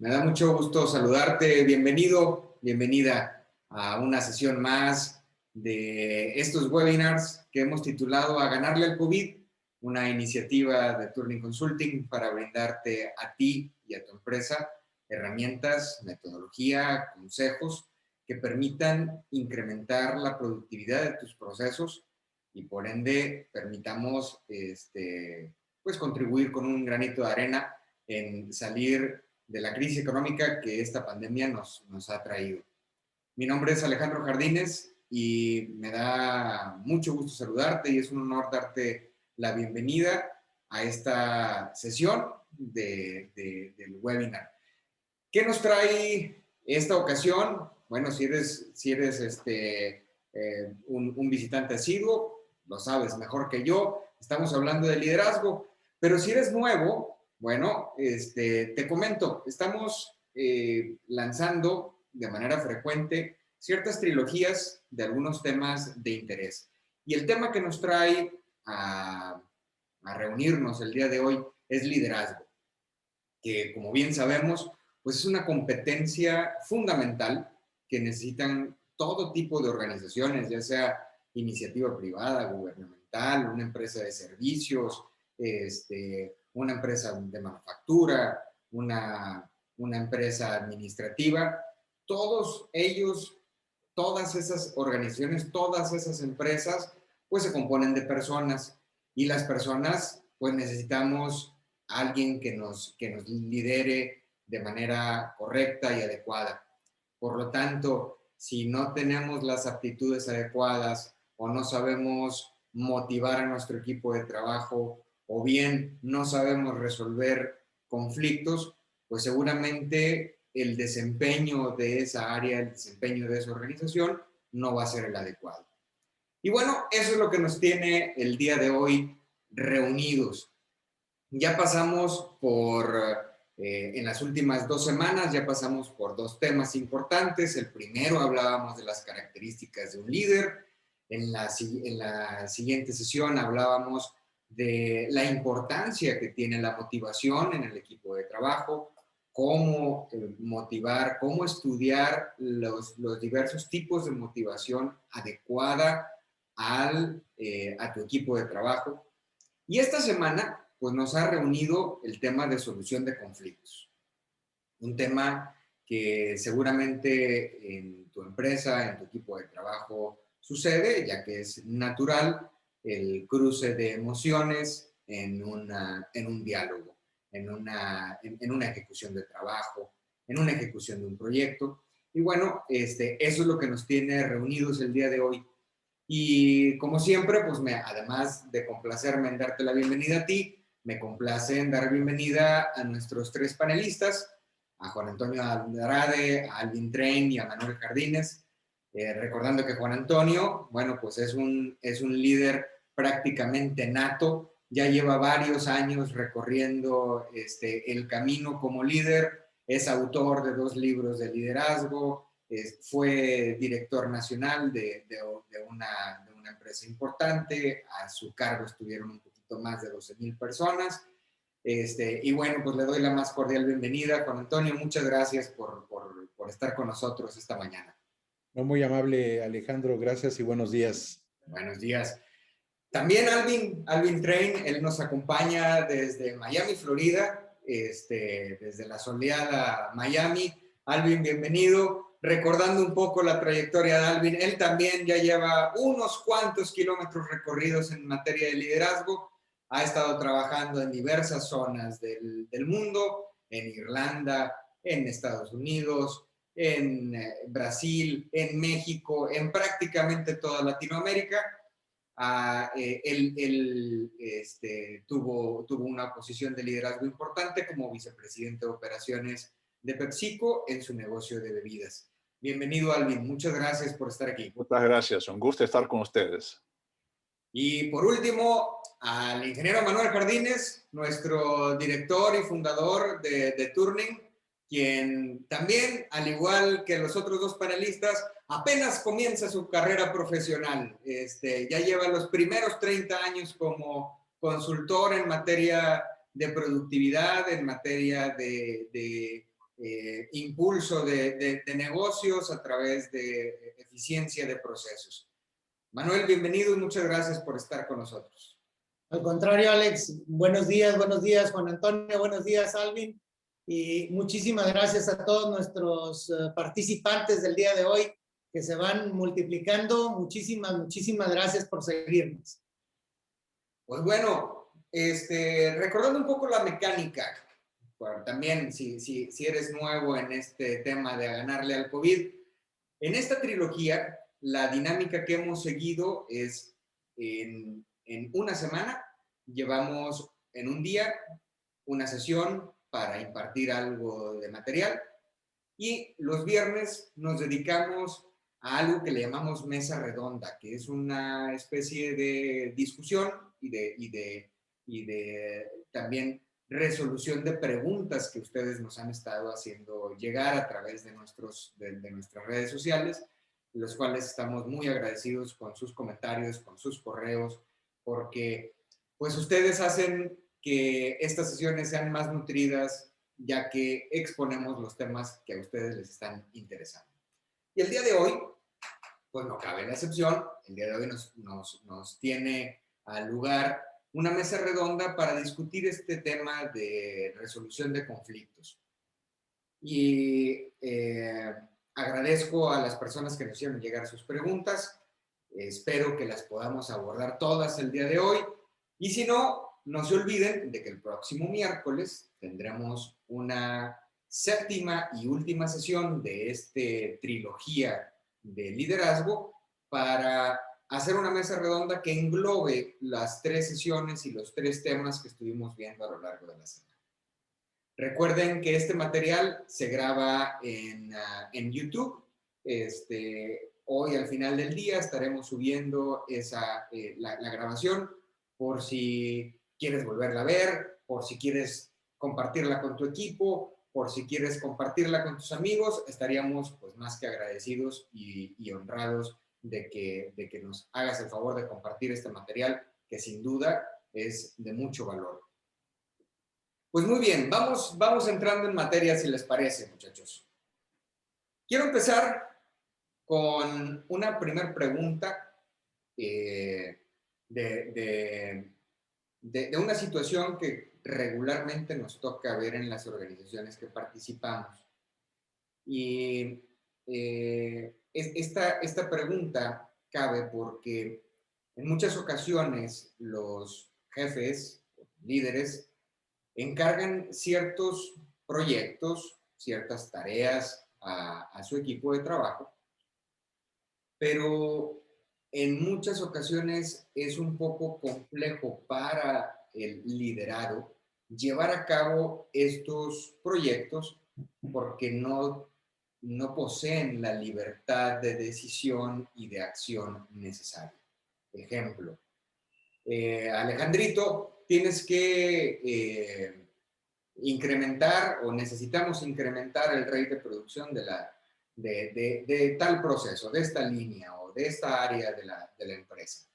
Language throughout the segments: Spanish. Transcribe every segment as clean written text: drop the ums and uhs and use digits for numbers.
Me da mucho gusto saludarte. Bienvenido, bienvenida a una sesión más de estos webinars que hemos titulado A ganarle al COVID, una iniciativa de Turning Consulting para brindarte a ti y a tu empresa herramientas, metodología, consejos que permitan incrementar la productividad de tus procesos y por ende permitamos pues contribuir con un granito de arena en salir de la crisis económica que esta pandemia nos ha traído. Mi nombre es Alejandro Jardines y me da mucho gusto saludarte y es un honor darte la bienvenida a esta sesión del webinar. ¿Qué nos trae esta ocasión? Bueno, si eres un visitante asiduo, lo sabes mejor que yo, estamos hablando de liderazgo, pero si eres nuevo, bueno, te comento, estamos lanzando de manera frecuente ciertas trilogías de algunos temas de interés. Y el tema que nos trae a reunirnos el día de hoy es liderazgo, que como bien sabemos, pues es una competencia fundamental que necesitan todo tipo de organizaciones, ya sea iniciativa privada, gubernamental, una empresa de servicios, una empresa de manufactura, una empresa administrativa. Todos ellos, todas esas organizaciones, todas esas empresas, pues se componen de personas y las personas, pues necesitamos alguien que nos lidere de manera correcta y adecuada. Por lo tanto, si no tenemos las aptitudes adecuadas o no sabemos motivar a nuestro equipo de trabajo o bien no sabemos resolver conflictos, pues seguramente el desempeño de esa área, el desempeño de esa organización no va a ser el adecuado. Y bueno, eso es lo que nos tiene el día de hoy reunidos. Ya pasamos en las últimas 2 semanas, ya pasamos por 2 temas importantes. El primero hablábamos de las características de un líder. En la siguiente sesión hablábamos de la importancia que tiene la motivación en el equipo de trabajo, cómo motivar, cómo estudiar los diversos tipos de motivación adecuada a tu equipo de trabajo. Y esta semana, pues nos ha reunido el tema de solución de conflictos. Un tema que seguramente en tu empresa, en tu equipo de trabajo sucede, ya que es natural el cruce de emociones en un diálogo, en una ejecución de trabajo, en una ejecución de un proyecto. Y bueno, eso es lo que nos tiene reunidos el día de hoy. Y como siempre, pues además de complacerme en darte la bienvenida a ti, me complace en dar bienvenida a nuestros 3 panelistas, a Juan Antonio Andrade, a Alvin Train y a Manuel Jardines. Recordando que Juan Antonio, bueno, pues es un líder prácticamente nato, ya lleva varios años recorriendo el camino como líder, es autor de 2 libros de liderazgo, fue director nacional de una empresa importante, a su cargo estuvieron un poquito más de 12,000 personas. Y bueno, pues le doy la más cordial bienvenida. Juan Antonio, muchas gracias por estar con nosotros esta mañana. No, muy amable, Alejandro, gracias y buenos días. Buenos días. También Alvin Train, él nos acompaña desde Miami, Florida, desde la soleada Miami. Alvin, bienvenido. Recordando un poco la trayectoria de Alvin, él también ya lleva unos cuantos kilómetros recorridos en materia de liderazgo. Ha estado trabajando en diversas zonas del mundo, en Irlanda, en Estados Unidos, en Brasil, en México, en prácticamente toda Latinoamérica. Él tuvo una posición de liderazgo importante como vicepresidente de operaciones de PepsiCo en su negocio de bebidas. Bienvenido, Alvin. Muchas gracias por estar aquí. Muchas gracias. Un gusto estar con ustedes. Y por último, al ingeniero Manuel Jardines, nuestro director y fundador de Turning, quien también, al igual que los otros 2 panelistas, apenas comienza su carrera profesional. Ya lleva los primeros 30 años como consultor en materia de productividad, en materia de impulso de negocios a través de eficiencia de procesos. Manuel, bienvenido y muchas gracias por estar con nosotros. Al contrario, Alex, buenos días, Juan Antonio, buenos días, Alvin, y muchísimas gracias a todos nuestros participantes del día de hoy que se van multiplicando. Muchísimas gracias por seguirnos. Pues bueno, recordando un poco la mecánica, bueno, también si eres nuevo en este tema de ganarle al COVID, en esta trilogía la dinámica que hemos seguido es en una semana llevamos en un día una sesión para impartir algo de material y los viernes nos dedicamos a algo que le llamamos mesa redonda, que es una especie de discusión y de también resolución de preguntas que ustedes nos han estado haciendo llegar a través de nuestras redes sociales, los cuales estamos muy agradecidos con sus comentarios, con sus correos, porque pues ustedes hacen que estas sesiones sean más nutridas, ya que exponemos los temas que a ustedes les están interesando. Y el día de hoy, pues no cabe la excepción, el día de hoy nos tiene al lugar una mesa redonda para discutir este tema de resolución de conflictos. Y agradezco a las personas que nos hicieron llegar sus preguntas. Espero que las podamos abordar todas el día de hoy. Y si no, no se olviden de que el próximo miércoles tendremos una séptima y última sesión de esta trilogía de liderazgo para hacer una mesa redonda que englobe las 3 sesiones y los 3 temas que estuvimos viendo a lo largo de la semana. Recuerden que este material se graba en YouTube. Hoy al final del día estaremos subiendo la grabación por si quieres volverla a ver, por si quieres compartirla con tu equipo, por si quieres compartirla con tus amigos. Estaríamos pues más que agradecidos y honrados de que nos hagas el favor de compartir este material que sin duda es de mucho valor. Pues muy bien, vamos entrando en materia si les parece, muchachos. Quiero empezar con una primera pregunta de una situación que regularmente nos toca ver en las organizaciones que participamos. Y esta pregunta cabe porque en muchas ocasiones los jefes, líderes, encargan ciertos proyectos, ciertas tareas a su equipo de trabajo, pero en muchas ocasiones es un poco complejo para el liderado llevar a cabo estos proyectos porque no poseen la libertad de decisión y de acción necesaria. Ejemplo, Alejandrito, tienes que incrementar o necesitamos incrementar el rate de producción de tal proceso, de esta línea o de esta área de la empresa.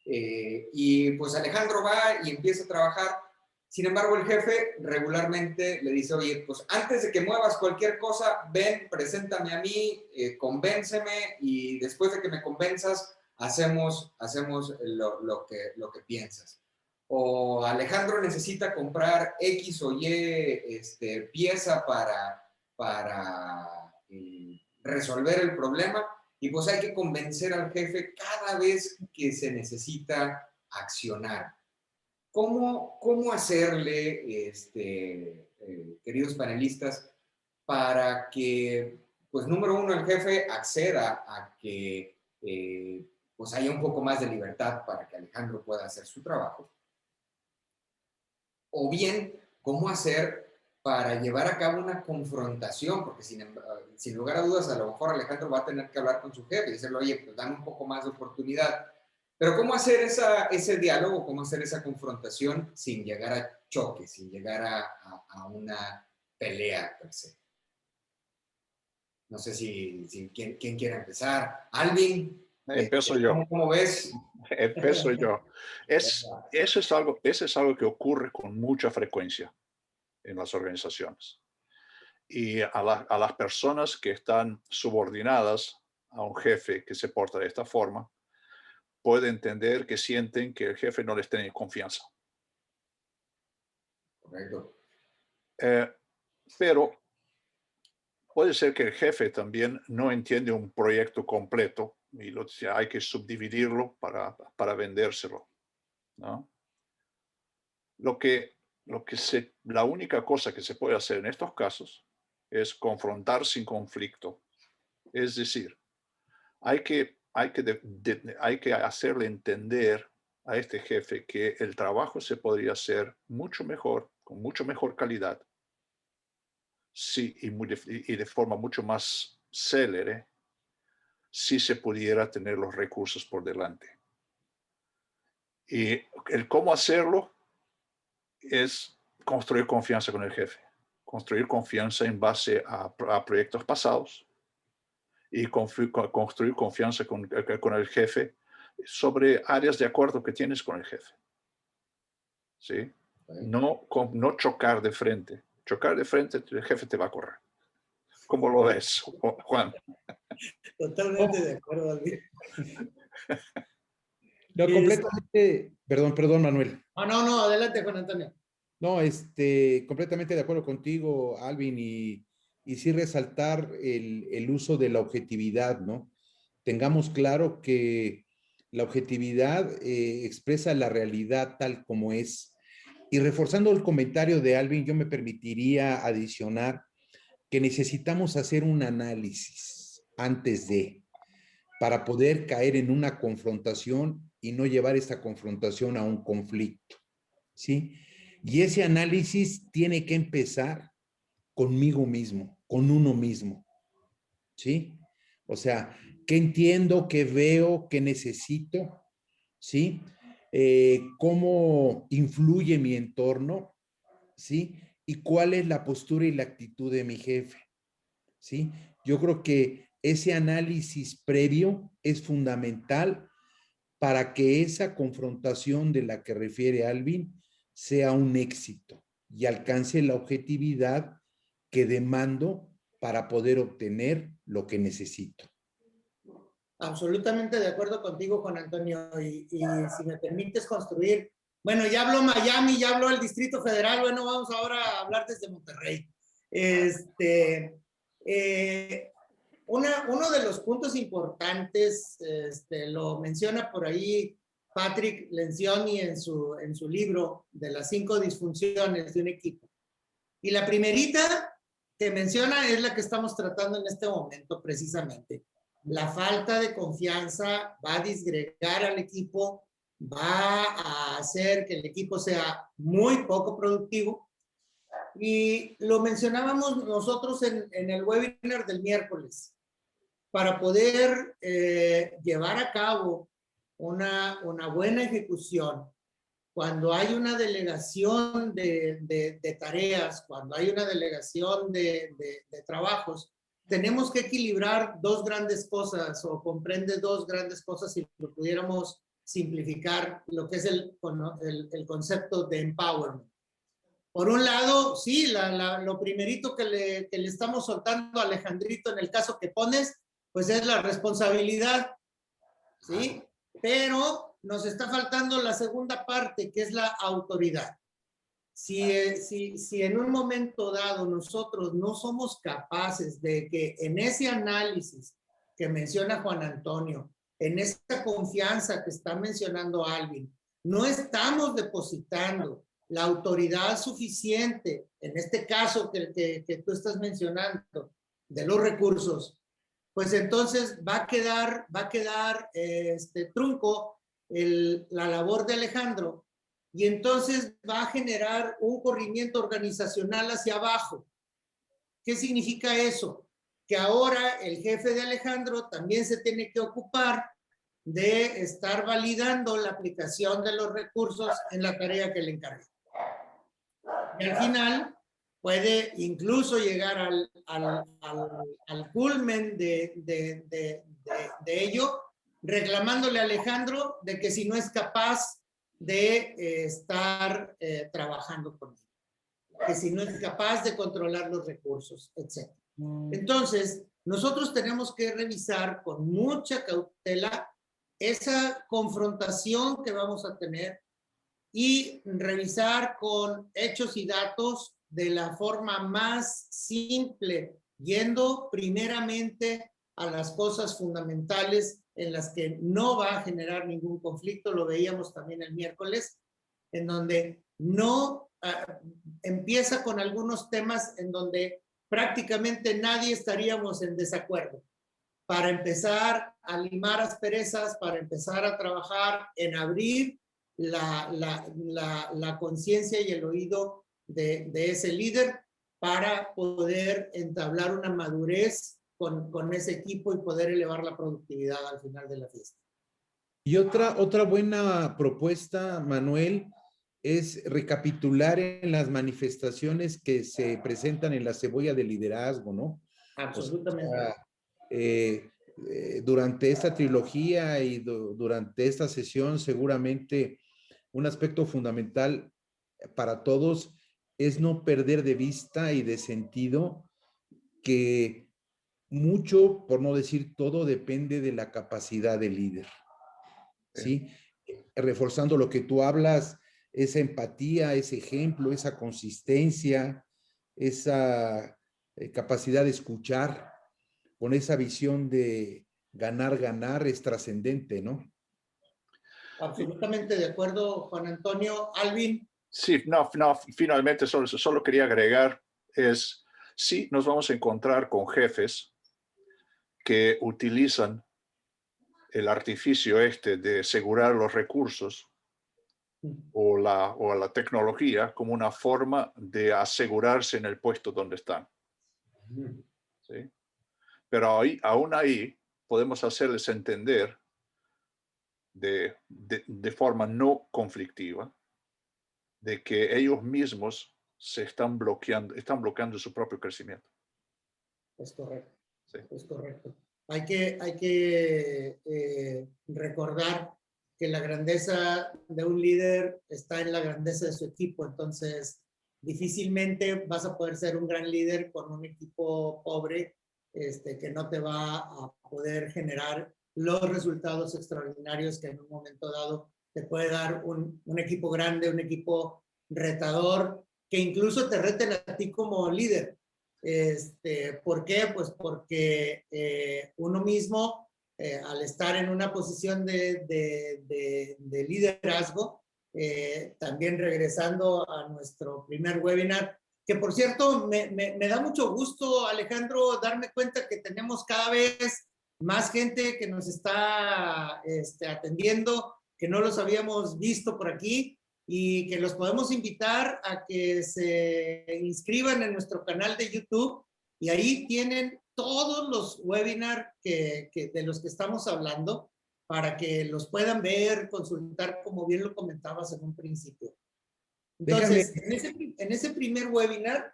Y pues Alejandro va y empieza a trabajar. Sin embargo, el jefe regularmente le dice, oye, pues antes de que muevas cualquier cosa, ven, preséntame a mí, convénceme y después de que me convenzas, hacemos lo que piensas. O Alejandro necesita comprar X o Y pieza para resolver el problema y pues hay que convencer al jefe cada vez que se necesita accionar. ¿Cómo hacerle, queridos panelistas, para que, pues, número uno, el jefe acceda a que pues haya un poco más de libertad para que Alejandro pueda hacer su trabajo? O bien, ¿cómo hacer para llevar a cabo una confrontación? Porque sin lugar a dudas, a lo mejor Alejandro va a tener que hablar con su jefe y decirle, oye, pues dame un poco más de oportunidad. Pero ¿cómo hacer ese diálogo, cómo hacer esa confrontación sin llegar a choque, sin llegar a una pelea per se? No sé quién quiere empezar. Alvin. Empiezo yo. ¿Cómo ves? Empiezo yo. Eso es algo que ocurre con mucha frecuencia en las organizaciones. Y a las personas que están subordinadas a un jefe que se porta de esta forma, puede entender que sienten que el jefe no les tiene confianza. Correcto. Pero puede ser que el jefe también no entiende un proyecto completo y hay que subdividirlo para vendérselo, ¿no? La única cosa que se puede hacer en estos casos es confrontar sin conflicto. Es decir, hay que hacerle entender a este jefe que el trabajo se podría hacer mucho mejor, con mucho mejor calidad, sí, y de forma mucho más célere, si se pudiera tener los recursos por delante. Y el cómo hacerlo es construir confianza con el jefe, construir confianza en base a proyectos pasados y construir confianza con el jefe sobre áreas de acuerdo que tienes con el jefe. ¿Sí? No chocar de frente. Chocar de frente, el jefe te va a correr. ¿Cómo lo ves, Juan? Totalmente de acuerdo, Alvin. No, completamente, perdón, Manuel. No, adelante, Juan Antonio. No, completamente de acuerdo contigo, Alvin, y sí resaltar el uso de la objetividad, ¿no? Tengamos claro que la objetividad expresa la realidad tal como es. Y reforzando el comentario de Alvin, yo me permitiría adicionar que necesitamos hacer un análisis antes para poder caer en una confrontación y no llevar esta confrontación a un conflicto, ¿sí? Y ese análisis tiene que empezar conmigo mismo, con uno mismo, ¿sí? O sea, ¿qué entiendo, qué veo, qué necesito? ¿Sí? ¿Cómo influye mi entorno? ¿Sí? ¿Y cuál es la postura y la actitud de mi jefe? ¿Sí? Yo creo que ese análisis previo es fundamental para que esa confrontación de la que refiere Alvin sea un éxito y alcance la objetividad que demando para poder obtener lo que necesito. Absolutamente de acuerdo contigo, Juan Antonio. Y si me permites construir, bueno, ya habló Miami, ya habló el Distrito Federal, bueno, vamos ahora a hablar desde Monterrey. Uno de los puntos importantes, lo menciona por ahí Patrick Lencioni en su libro de las 5 disfunciones de un equipo. Y la primerita que menciona es la que estamos tratando en este momento precisamente. La falta de confianza va a disgregar al equipo, va a hacer que el equipo sea muy poco productivo. Y lo mencionábamos nosotros en el webinar del miércoles. Para poder llevar a cabo una buena ejecución, cuando hay una delegación de tareas, cuando hay una delegación de trabajos, tenemos que equilibrar dos grandes cosas o comprende dos grandes cosas si lo pudiéramos simplificar lo que es el concepto de empowerment. Por un lado, sí, lo primerito que le estamos soltando a Alejandrito en el caso que pones, pues es la responsabilidad, ¿sí? Pero nos está faltando la segunda parte, que es la autoridad. Si en un momento dado nosotros no somos capaces de que en ese análisis que menciona Juan Antonio, en esa confianza que está mencionando Alvin, no estamos depositando la autoridad suficiente, en este caso que tú estás mencionando, de los recursos, pues entonces va a quedar trunco la labor de Alejandro y entonces va a generar un corrimiento organizacional hacia abajo. ¿Qué significa eso? Que ahora el jefe de Alejandro también se tiene que ocupar de estar validando la aplicación de los recursos en la tarea que le encargue. Y al final puede incluso llegar al culmen de ello, reclamándole a Alejandro de que si no es capaz de estar trabajando con él. que si no es capaz de controlar los recursos, etc. Entonces, nosotros tenemos que revisar con mucha cautela esa confrontación que vamos a tener y revisar con hechos y datos de la forma más simple, yendo primeramente a las cosas fundamentales en las que no va a generar ningún conflicto. Lo veíamos también el miércoles, en donde no empieza con algunos temas en donde prácticamente nadie estaríamos en desacuerdo, para empezar a limar asperezas, para empezar a trabajar en abrir la conciencia y el oído de ese líder para poder entablar una madurez con ese equipo y poder elevar la productividad al final de la fiesta. Y otra buena propuesta, Manuel, es recapitular en las manifestaciones que se presentan en la cebolla de liderazgo, ¿no? Absolutamente. O sea, durante esta trilogía y durante esta sesión, seguramente un aspecto fundamental para todos es no perder de vista y de sentido que mucho, por no decir todo, depende de la capacidad del líder, ¿sí? Reforzando lo que tú hablas, esa empatía, ese ejemplo, esa consistencia, esa capacidad de escuchar, con esa visión de ganar, ganar, es trascendente, ¿no? Absolutamente de acuerdo, Juan Antonio. Alvin. Sí, finalmente solo quería agregar sí, nos vamos a encontrar con jefes que utilizan el artificio de asegurar los recursos o la tecnología como una forma de asegurarse en el puesto donde están. ¿Sí? Pero aún ahí podemos hacerles entender de forma no conflictiva de que ellos mismos están bloqueando su propio crecimiento. Es correcto. Sí. Es correcto. Hay que recordar que la grandeza de un líder está en la grandeza de su equipo. Entonces, difícilmente vas a poder ser un gran líder con un equipo pobre que no te va a poder generar los resultados extraordinarios que en un momento dado te puede dar un equipo grande, un equipo retador, que incluso te reten a ti como líder. ¿Por qué? Pues porque uno mismo, al estar en una posición de liderazgo, también regresando a nuestro primer webinar, que por cierto, me da mucho gusto, Alejandro, darme cuenta que tenemos cada vez más gente que nos está atendiendo, que no los habíamos visto por aquí, y que los podemos invitar a que se inscriban en nuestro canal de YouTube, y ahí tienen todos los webinars de los que estamos hablando, para que los puedan ver, consultar, como bien lo comentabas en un principio. Entonces, en ese primer webinar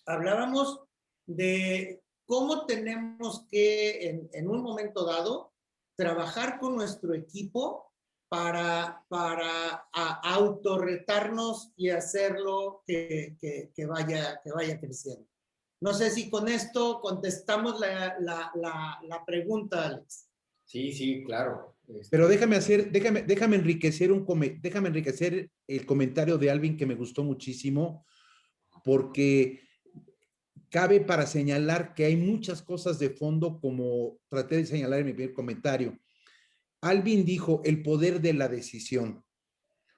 hablábamos de cómo tenemos que, en un momento dado, trabajar con nuestro equipo para autorretarnos y hacerlo que vaya creciendo. No sé si con esto contestamos la pregunta, Alex. Sí, claro. Pero déjame enriquecer el comentario de Alvin, que me gustó muchísimo, porque cabe para señalar que hay muchas cosas de fondo, como traté de señalar en mi primer comentario. Alvin dijo el poder de la decisión.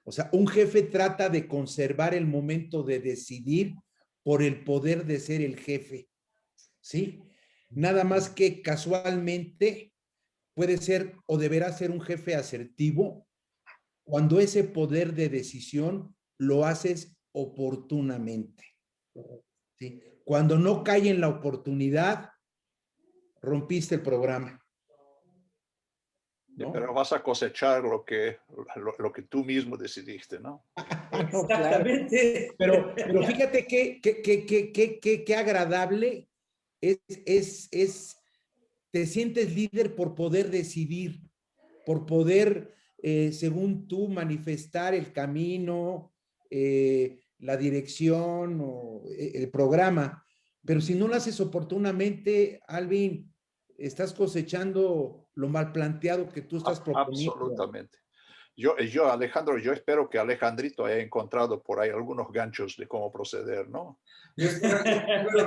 O sea, un jefe trata de conservar el momento de decidir por el poder de ser el jefe, ¿sí? Nada más que casualmente puede ser o deberá ser un jefe asertivo cuando ese poder de decisión lo haces oportunamente, ¿sí? Cuando no cae en la oportunidad, rompiste el programa, ¿no? Pero vas a cosechar lo que tú mismo decidiste, ¿no? No, claro. Pero fíjate qué agradable te sientes líder por poder decidir, por poder, según tú, manifestar el camino, la dirección o el programa, pero si no lo haces oportunamente, Alvin, estás cosechando lo mal planteado que tú estás proponiendo. Absolutamente. Yo, Alejandro, yo espero que Alejandrito haya encontrado por ahí algunos ganchos de cómo proceder, ¿no? Yo espero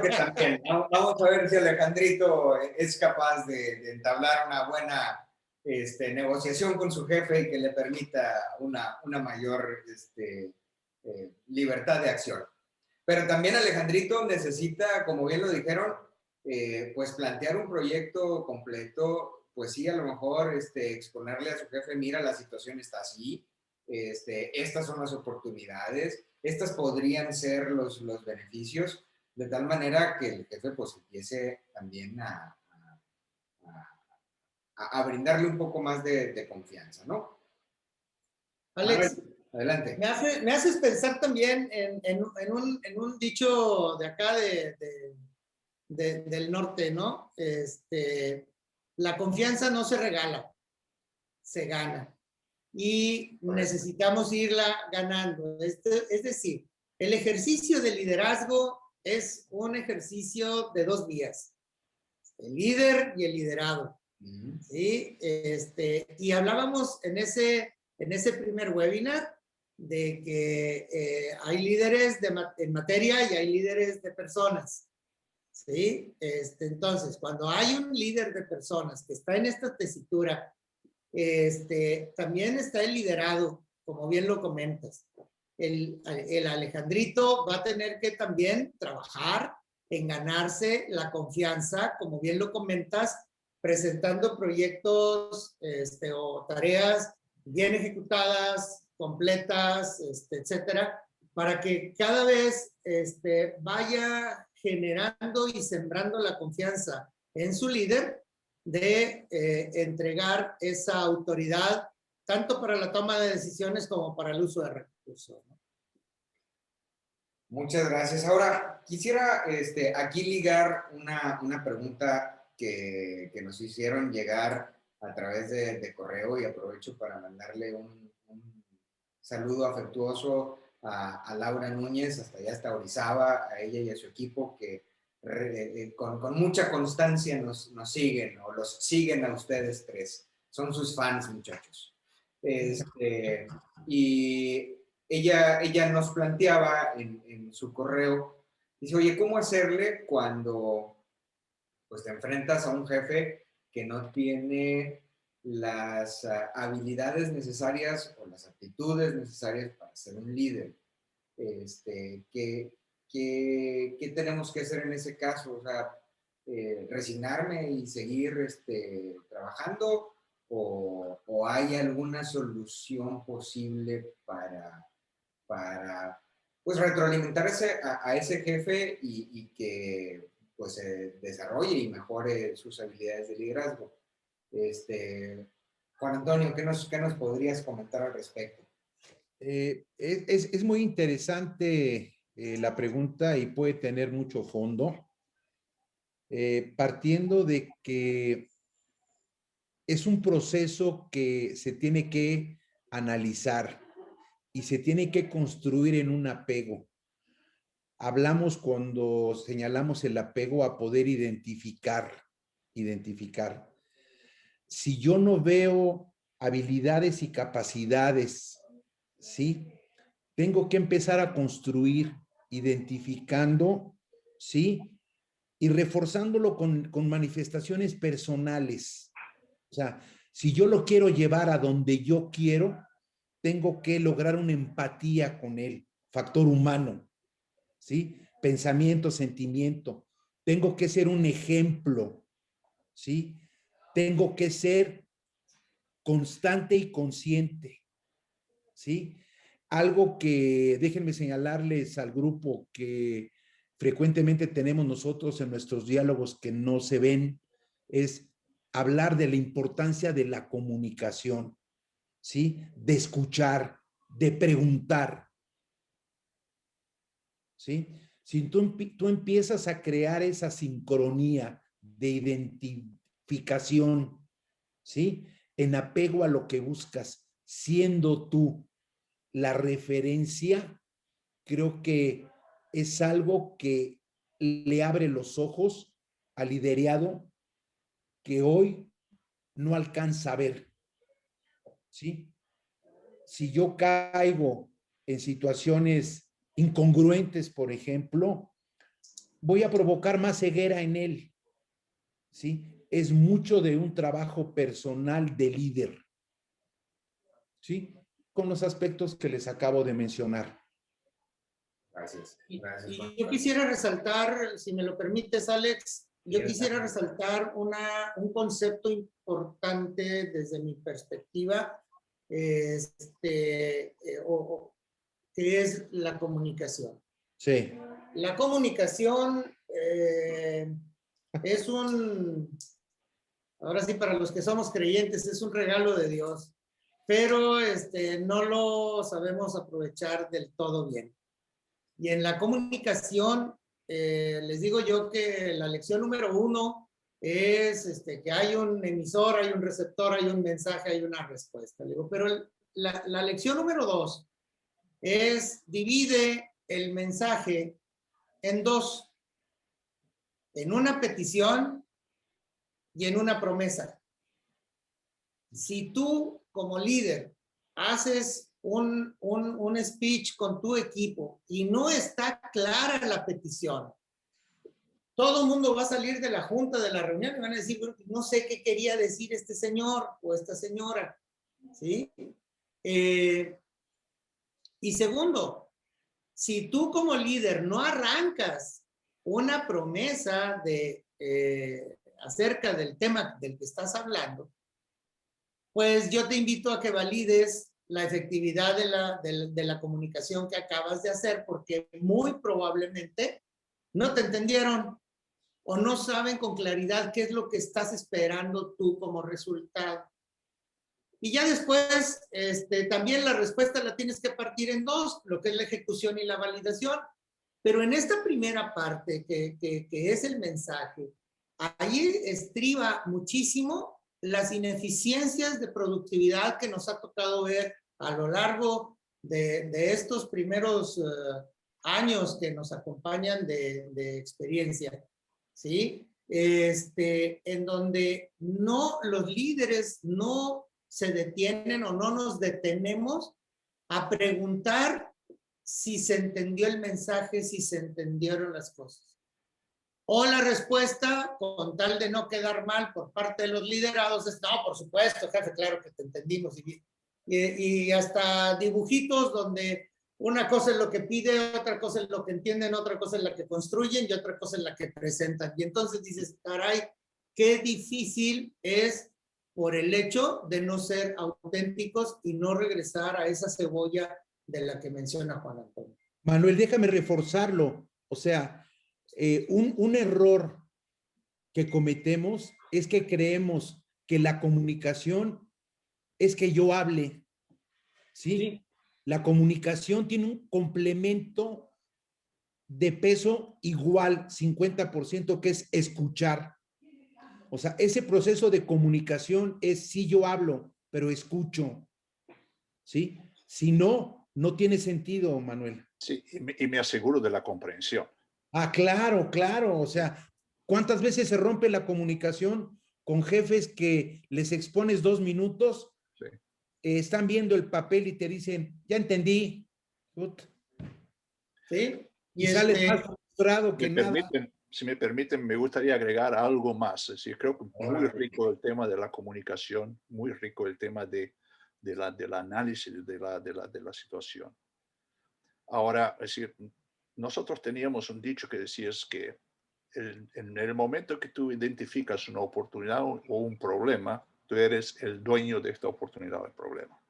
que también. Vamos a ver si Alejandrito es capaz de entablar una buena negociación con su jefe y que le permita una mayor libertad de acción. Pero también Alejandrito necesita, como bien lo dijeron, pues plantear un proyecto completo, pues sí, a lo mejor exponerle a su jefe, mira, la situación está así, estas son las oportunidades, estas podrían ser los beneficios, de tal manera que el jefe pues empiece también a brindarle un poco más de confianza, ¿no? Alex, Manuel, adelante. me haces pensar también en un dicho de acá del norte, ¿no? La confianza no se regala, se gana. Y necesitamos irla ganando. Es decir, el ejercicio de liderazgo es un ejercicio de dos vías, el líder y el liderado. ¿Sí? Y hablábamos en ese primer webinar de que hay líderes en materia y hay líderes de personas. ¿Sí? Entonces, cuando hay un líder de personas que está en esta tesitura, también está el liderado, como bien lo comentas. El Alejandrito va a tener que también trabajar en ganarse la confianza, como bien lo comentas, presentando proyectos o tareas bien ejecutadas, completas, etcétera, para que cada vez vaya generando y sembrando la confianza en su líder de entregar esa autoridad tanto para la toma de decisiones como para el uso de recursos, ¿no? Muchas gracias. Ahora, quisiera aquí ligar una pregunta que nos hicieron llegar a través de correo y aprovecho para mandarle un saludo afectuoso a Laura Núñez, hasta allá, hasta Orizaba, a ella y a su equipo que con mucha constancia nos siguen o los siguen a ustedes tres. Son sus fans, muchachos. Y ella nos planteaba en su correo, dice, oye, ¿cómo hacerle cuando pues, te enfrentas a un jefe que no tiene las habilidades necesarias o las aptitudes necesarias para ser un líder? ¿Qué tenemos que hacer en ese caso? O sea, ¿resignarme y seguir trabajando? ¿O hay alguna solución posible para pues, retroalimentar a ese jefe y que pues, desarrolle y mejore sus habilidades de liderazgo? Juan Antonio, ¿qué nos podrías comentar al respecto? Es muy interesante la pregunta y puede tener mucho fondo, partiendo de que es un proceso que se tiene que analizar y se tiene que construir en un apego. Hablamos cuando señalamos el apego a poder identificar. Si yo no veo habilidades y capacidades, ¿sí? Tengo que empezar a construir identificando, ¿sí? Y reforzándolo con manifestaciones personales. O sea, si yo lo quiero llevar a donde yo quiero, tengo que lograr una empatía con él, factor humano, ¿sí? Pensamiento, sentimiento. Tengo que ser un ejemplo, ¿sí? Tengo que ser constante y consciente, ¿sí? Algo que déjenme señalarles al grupo que frecuentemente tenemos nosotros en nuestros diálogos que no se ven, es hablar de la importancia de la comunicación, ¿sí? De escuchar, de preguntar, ¿sí? Si tú empiezas a crear esa sincronía de identificación, ¿sí? En apego a lo que buscas, siendo tú la referencia, creo que es algo que le abre los ojos al liderado que hoy no alcanza a ver, ¿sí? Si yo caigo en situaciones incongruentes, por ejemplo, voy a provocar más ceguera en él, ¿sí? Es mucho de un trabajo personal de líder, ¿sí? Con los aspectos que les acabo de mencionar. Gracias. Y Gracias, Juan. yo quisiera resaltar, si me lo permites, Alex, yo Bien, quisiera Juan. resaltar un concepto importante desde mi perspectiva, que es la comunicación. Sí. La comunicación es ahora sí, para los que somos creyentes, es un regalo de Dios, pero no lo sabemos aprovechar del todo bien. Y en la comunicación, les digo yo que la lección número 1 es que hay un emisor, hay un receptor, hay un mensaje, hay una respuesta. Le digo, pero la lección número 2 es divide el mensaje en dos, en una petición y en una promesa. Si tú como líder haces un speech con tu equipo y no está clara la petición, todo el mundo va a salir de la junta, de la reunión y van a decir, no sé qué quería decir este señor o esta señora, ¿sí? Y segundo, si tú como líder no arrancas una promesa acerca del tema del que estás hablando, pues yo te invito a que valides la efectividad de la comunicación que acabas de hacer, porque muy probablemente no te entendieron o no saben con claridad qué es lo que estás esperando tú como resultado. Y ya después, también la respuesta la tienes que partir en dos, lo que es la ejecución y la validación. Pero en esta primera parte, que es el mensaje, ahí estriba muchísimo las ineficiencias de productividad que nos ha tocado ver a lo largo de estos primeros años que nos acompañan de experiencia, ¿sí? En donde los líderes no se detienen o no nos detenemos a preguntar si se entendió el mensaje, si se entendieron las cosas. O la respuesta, con tal de no quedar mal por parte de los liderados, es, no, por supuesto, jefe, claro que te entendimos. Y hasta dibujitos donde una cosa es lo que pide, otra cosa es lo que entienden, otra cosa es la que construyen y otra cosa es la que presentan. Y entonces dices, caray, qué difícil es por el hecho de no ser auténticos y no regresar a esa cebolla de la que menciona Juan Antonio. Manuel, déjame reforzarlo. O sea, un error que cometemos es que creemos que la comunicación es que yo hable, ¿sí? Sí. La comunicación tiene un complemento de peso igual, 50%, que es escuchar. O sea, ese proceso de comunicación es sí yo hablo, pero escucho, ¿sí? Si no, no tiene sentido, Manuel. Sí, y me aseguro de la comprensión. Ah, claro, claro. O sea, ¿cuántas veces se rompe la comunicación con jefes que les expones 2 minutos? Sí. Están viendo el papel y te dicen, ya entendí. ¿Sí? Y sales más frustrado que nada. Si me permiten, me gustaría agregar algo más. Es decir, creo que muy rico el tema de la comunicación, muy rico el tema del análisis de la situación. Ahora, es decir, nosotros teníamos un dicho que decía es que en el momento que tú identificas una oportunidad o un problema, tú eres el dueño de esta oportunidad o el problema.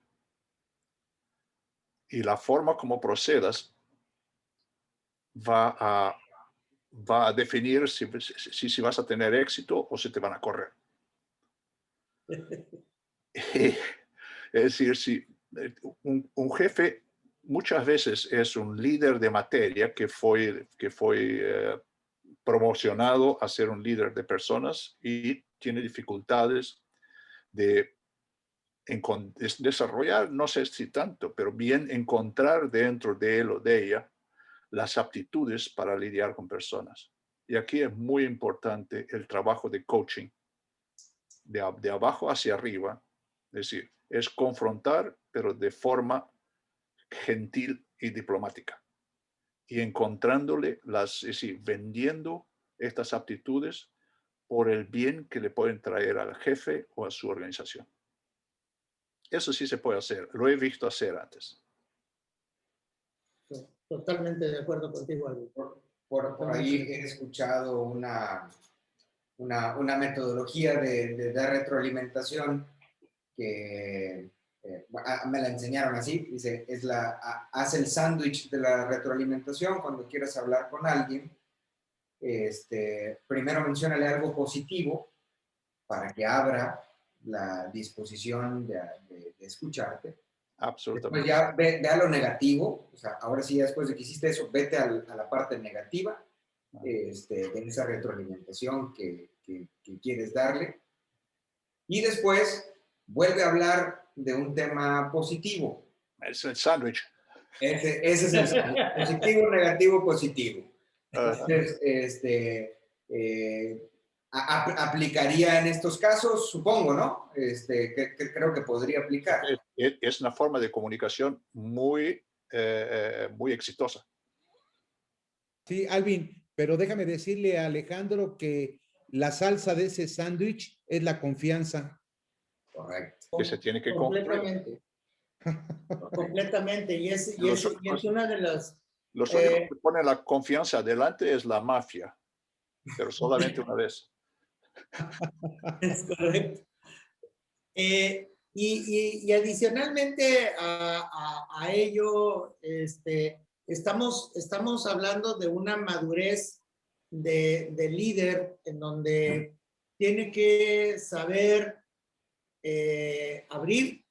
Y la forma como procedas va a definir si vas a tener éxito o si te van a correr. Es decir, si un jefe muchas veces es un líder de materia que fue promocionado a ser un líder de personas y tiene dificultades de desarrollar, no sé si tanto, pero bien encontrar dentro de él o de ella las aptitudes para lidiar con personas. Y aquí es muy importante el trabajo de coaching, de abajo hacia arriba, es decir, es confrontar, pero de forma gentil y diplomática. Y encontrándole es decir, vendiendo estas aptitudes por el bien que le pueden traer al jefe o a su organización. Eso sí se puede hacer, lo he visto hacer antes. Totalmente de acuerdo contigo, Alvin. Por ahí he escuchado una metodología de dar retroalimentación que me la enseñaron así, dice, haz el sándwich de la retroalimentación cuando quieras hablar con alguien. Primero menciónale algo positivo para que abra la disposición de escucharte. Absolutamente. Después ya ve a lo negativo, o sea, ahora sí, después de que hiciste eso, vete a la parte negativa de esa retroalimentación que quieres darle. Y después vuelve a hablar de un tema positivo. Es el sándwich. Ese es el sándwich. Positivo, negativo, positivo. Entonces, aplicaría en estos casos, supongo, ¿no? Que creo que podría aplicar. Es una forma de comunicación muy exitosa. Sí, Alvin, pero déjame decirle a Alejandro que la salsa de ese sándwich es la confianza. Correcto. Que se tiene que completamente. Completamente. Y es una de las... Los únicos que ponen la confianza adelante es la mafia, pero solamente una vez. Es correcto. Y adicionalmente a ello, estamos hablando de una madurez de líder en donde tiene que saber abrir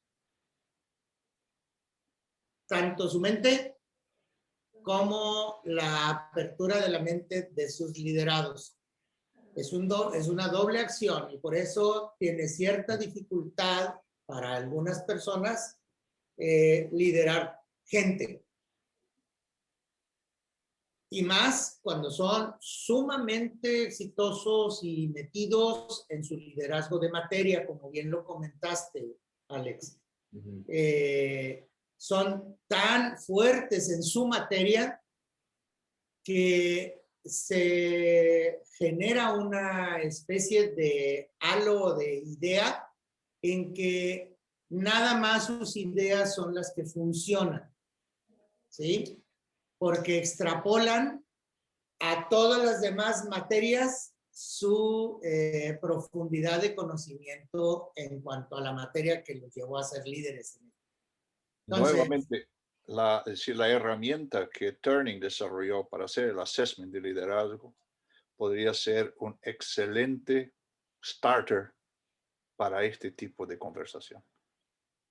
tanto su mente como la apertura de la mente de sus liderados. Es una doble acción y por eso tiene cierta dificultad para algunas personas liderar gente. Y más cuando son sumamente exitosos y metidos en su liderazgo de materia, como bien lo comentaste, Alex. Uh-huh. Son tan fuertes en su materia que se genera una especie de halo de idea en que nada más sus ideas son las que funcionan, ¿sí? Porque extrapolan a todas las demás materias su profundidad de conocimiento en cuanto a la materia que los llevó a ser líderes. Entonces, nuevamente, la herramienta que Turning desarrolló para hacer el assessment de liderazgo podría ser un excelente starter para este tipo de conversación.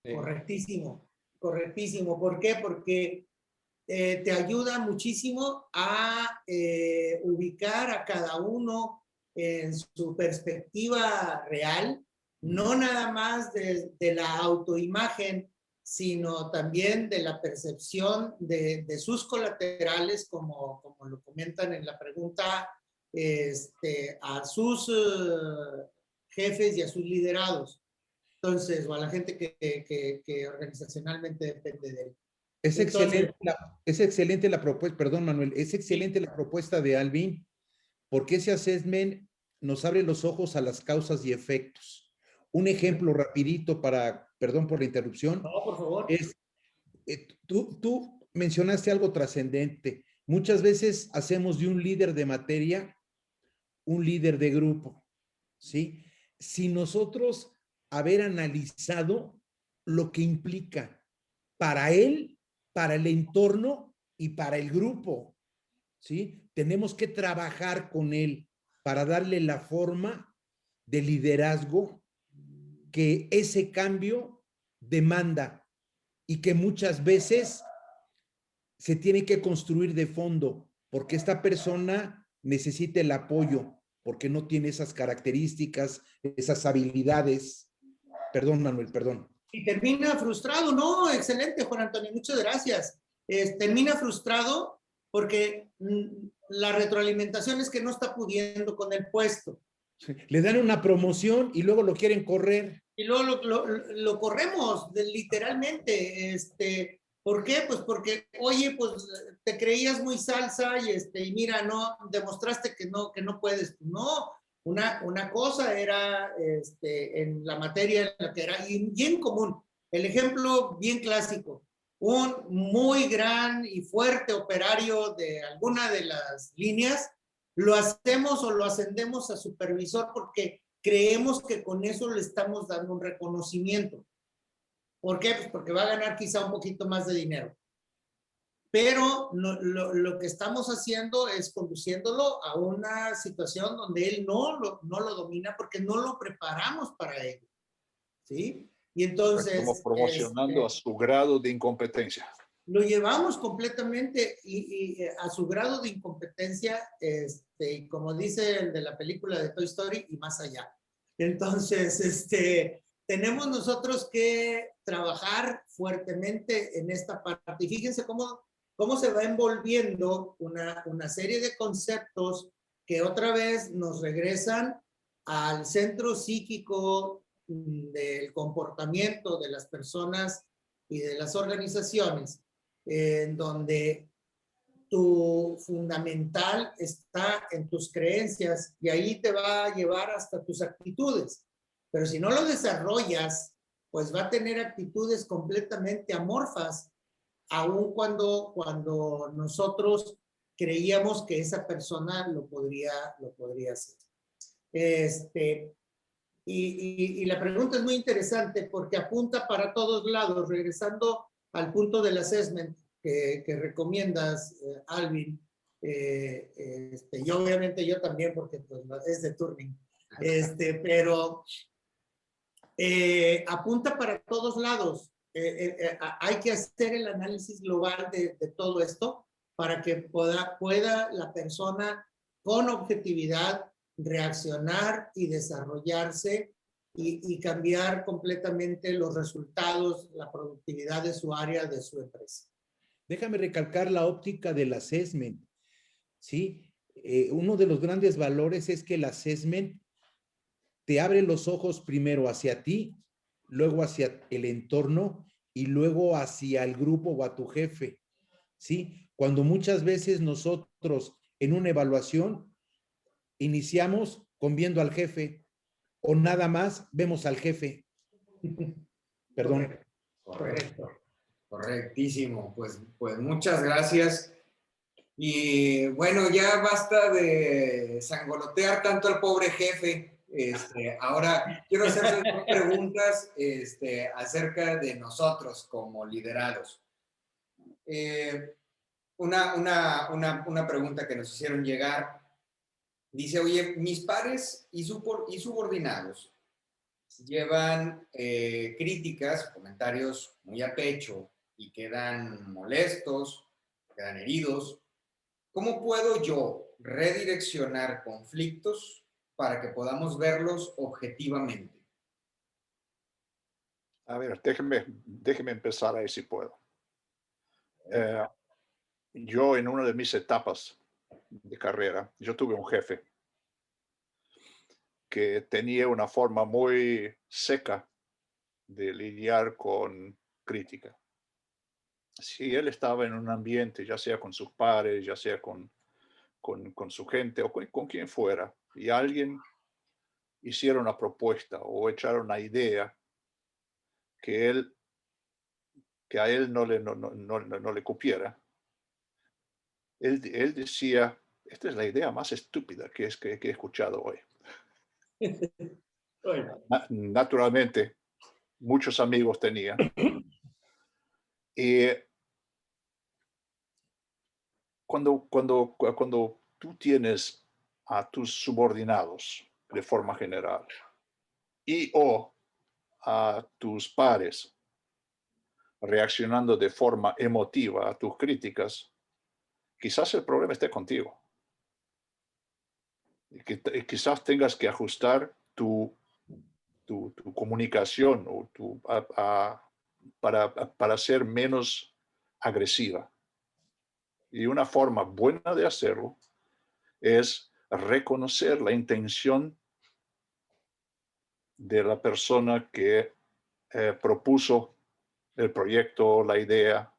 Correctísimo, correctísimo. ¿Por qué? Porque te ayuda muchísimo a ubicar a cada uno en su perspectiva real, no nada más de la autoimagen, sino también de la percepción de sus colaterales, como lo comentan en la pregunta, a sus jefes y a sus liderados. Entonces, o a la gente que organizacionalmente depende de él. Es excelente la propuesta, perdón, Manuel, es excelente la propuesta de Alvin, porque ese assessment nos abre los ojos a las causas y efectos. Un ejemplo rapidito perdón por la interrupción. No, por favor. Es, tú mencionaste algo trascendente. Muchas veces hacemos de un líder de materia un líder de grupo, ¿sí? Si nosotros haber analizado lo que implica para él, para el entorno y para el grupo, ¿sí? Tenemos que trabajar con él para darle la forma de liderazgo que ese cambio demanda y que muchas veces se tiene que construir de fondo, porque esta persona necesita el apoyo, porque no tiene esas características, esas habilidades. Perdón, Manuel, perdón. Y termina frustrado, ¿no? Excelente, Juan Antonio, muchas gracias. Termina frustrado porque la retroalimentación es que no está pudiendo con el puesto. Sí. Le dan una promoción y luego lo quieren correr. Y luego lo corremos, literalmente. ¿Por qué? Pues porque, oye, pues te creías muy salsa y mira, no, demostraste que no puedes. No, una cosa era en la materia en la que era bien común. El ejemplo bien clásico, un muy gran y fuerte operario de alguna de las líneas, lo hacemos o lo ascendemos a supervisor porque creemos que con eso le estamos dando un reconocimiento. ¿Por qué? Pues porque va a ganar quizá un poquito más de dinero. Pero lo que estamos haciendo es conduciéndolo a una situación donde él no lo domina porque no lo preparamos para ello. ¿Sí? Y entonces... Estamos promocionando a su grado de incompetencia. Lo llevamos completamente y a su grado de incompetencia, como dice el de la película de Toy Story, y más allá. Entonces, tenemos nosotros que trabajar fuertemente en esta parte. Y fíjense cómo se va envolviendo una serie de conceptos que otra vez nos regresan al centro psíquico del comportamiento de las personas y de las organizaciones, en donde tu fundamental está en tus creencias y ahí te va a llevar hasta tus actitudes. Pero si no lo desarrollas, pues va a tener actitudes completamente amorfas, aun cuando nosotros creíamos que esa persona lo podría hacer. Y la pregunta es muy interesante porque apunta para todos lados, regresando al punto del assessment que recomiendas, Alvin. Y obviamente yo también, porque pues, es de Turing. Pero apunta para todos lados. Hay que hacer el análisis global de todo esto para que pueda la persona con objetividad reaccionar y desarrollarse y cambiar completamente los resultados, la productividad de su área, de su empresa. Déjame recalcar la óptica del assessment, ¿sí? Uno de los grandes valores es que el assessment te abre los ojos primero hacia ti, luego hacia el entorno y luego hacia el grupo o a tu jefe, ¿sí? Cuando muchas veces nosotros en una evaluación iniciamos con viendo al jefe o nada más vemos al jefe. Perdón. Correcto. Correctísimo. Pues muchas gracias. Y bueno, ya basta de sangolotear tanto al pobre jefe. Ahora quiero hacerles dos preguntas acerca de nosotros como liderados. Una pregunta que nos hicieron llegar. Dice, oye, mis pares y subordinados llevan críticas, comentarios muy a pecho y quedan molestos, quedan heridos. ¿Cómo puedo yo redireccionar conflictos para que podamos verlos objetivamente? A ver, déjeme empezar ahí si puedo. Yo en una de mis etapas de carrera, yo tuve un jefe que tenía una forma muy seca de lidiar con crítica. Si él estaba en un ambiente, ya sea con sus pares, ya sea con su gente o con quien fuera, y alguien hiciera una propuesta o echara una idea que a él no le cupiera, él decía, esta es la idea más estúpida que he escuchado hoy. Naturalmente, muchos amigos tenía. Y cuando tú tienes a tus subordinados de forma general y o a tus pares reaccionando de forma emotiva a tus críticas, quizás el problema esté contigo. Y quizás tengas que ajustar tu comunicación o para ser menos agresiva. Y una forma buena de hacerlo es reconocer la intención de la persona que propuso el proyecto, la idea,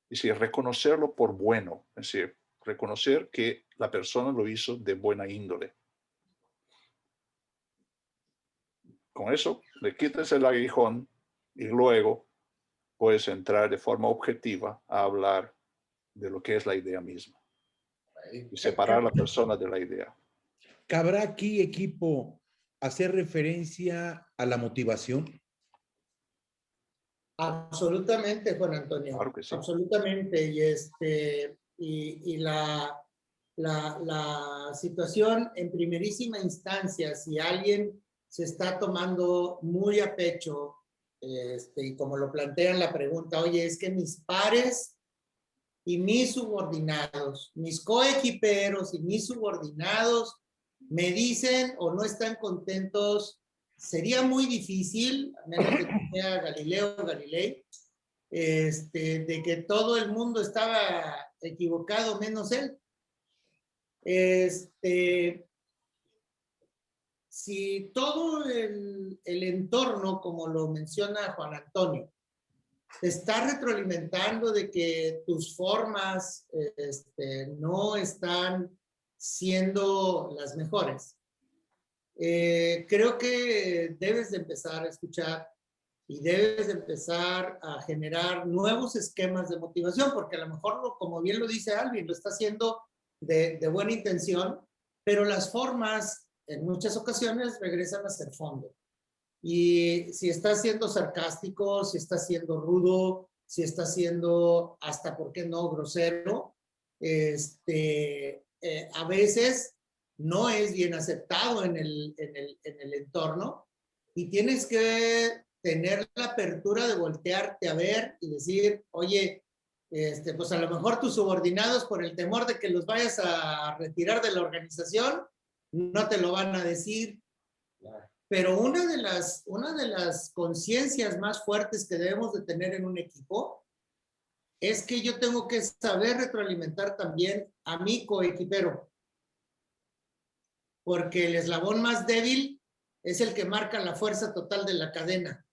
es decir, reconocerlo por bueno, es decir, reconocer que la persona lo hizo de buena índole. Con eso le quitas el aguijón y luego puedes entrar de forma objetiva a hablar de lo que es la idea misma y separar a la persona de la idea. ¿Cabrá aquí, equipo, hacer referencia a la motivación? Absolutamente, Juan Antonio. Claro que sí. Absolutamente. Y la situación en primerísima instancia, si alguien se está tomando muy a pecho, y como lo plantea en la pregunta, oye, es que mis pares y mis subordinados, mis coequiperos y mis subordinados me dicen o no están contentos, sería muy difícil, a menos de que sea Galileo Galilei, de que todo el mundo estaba equivocado menos él. Si todo el entorno, como lo menciona Juan Antonio, te está retroalimentando de que tus formas no están siendo las mejores, creo que debes de empezar a escuchar y debes de empezar a generar nuevos esquemas de motivación, porque a lo mejor, como bien lo dice Alvin, lo está haciendo de buena intención, pero las formas en muchas ocasiones regresan a ser fondo. Y si está siendo sarcástico, si está siendo rudo, si está siendo hasta, ¿por qué no?, grosero, a veces no es bien aceptado en el entorno y tienes que tener la apertura de voltearte a ver y decir, oye, pues a lo mejor tus subordinados, por el temor de que los vayas a retirar de la organización, no te lo van a decir. Pero una de las conciencias más fuertes que debemos de tener en un equipo es que yo tengo que saber retroalimentar también a mi coequipero. Porque el eslabón más débil es el que marca la fuerza total de la cadena.